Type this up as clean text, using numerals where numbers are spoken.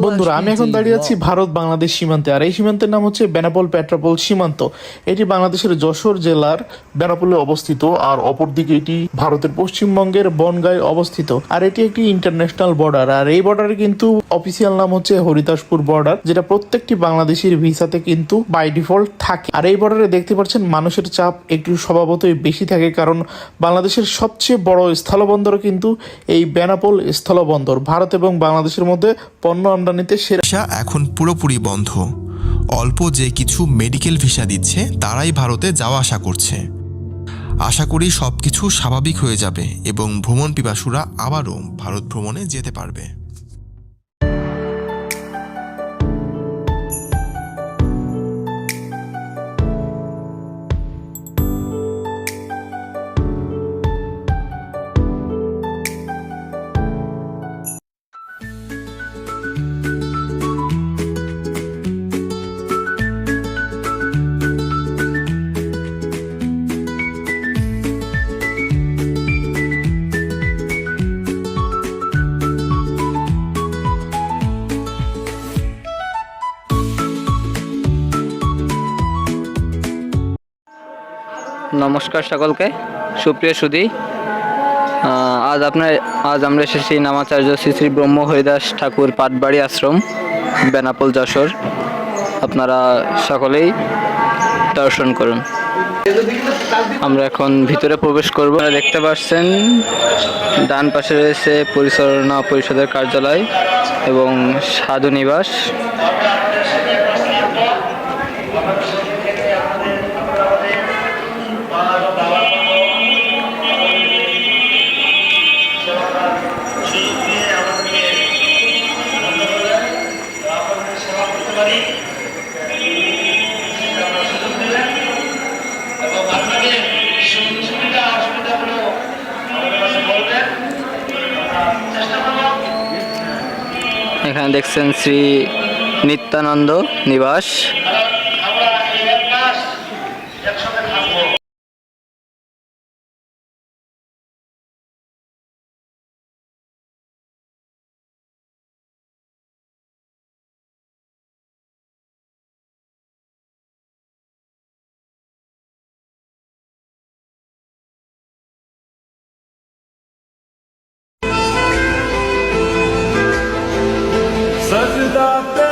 বন্ধুরা, আমি এখন দাঁড়িয়ে আছি ভারত বাংলাদেশ সীমান্তে। আর এই সীমান্তের নাম হচ্ছে বেনাপোল পেট্রাপোল সীমান্ত। এটি বাংলাদেশের যশোর জেলার বেনাপোলে অবস্থিত, আর অপরদিকে এটি ভারতের পশ্চিমবঙ্গের বনগাঁয় অবস্থিত। আর এটি একটি ইন্টারন্যাশনাল বর্ডার। আর এই বর্ডারে কিন্তু অফিসিয়াল নাম হচ্ছে হরিদাসপুর বর্ডার, যেটা প্রত্যেকটি বাংলাদেশের ভিসাতে কিন্তু বাই ডিফল্ট থাকে। আর এই বর্ডারে দেখতে পাচ্ছেন মানুষের চাপ একটু স্বভাবতই বেশি থাকে, কারণ বাংলাদেশের সবচেয়ে বড় স্থলবন্দর কিন্তু এই বেনাপোল স্থলবন্দর। ভারত এবং বাংলাদেশের মধ্যে পণ্য আমদানিতে ভিসা এখন পুরোপুরি বন্ধ। অল্প যে কিছু মেডিকেল ভিসা দিচ্ছে তারাই ভারতে যাওয়া আসা করছে। আশা করি সব কিছু স্বাভাবিক হয়ে যাবে এবং ভ্রমণ পিপাসুরা আবারও ভারত ভ্রমণে যেতে পারবে। নমস্কার সকলকে, সুপ্রিয় সুধী। আজ আমরা এসেছি নামাচার্য শ্রী শ্রী ব্রহ্ম হরিদাস ঠাকুর পাটবাড়ি আশ্রম, বেনাপোল, যশোর। আপনারা সকলেই দর্শন করুন। আমরা এখন ভিতরে প্রবেশ করব। দেখতে পাচ্ছেন ডান পাশে রয়েছে পরিচালনা পরিষদের কার্যালয় এবং সাধু নিবাস। এখানে দেখছেন শ্রী নিত্যানন্দ নিবাস। सजदा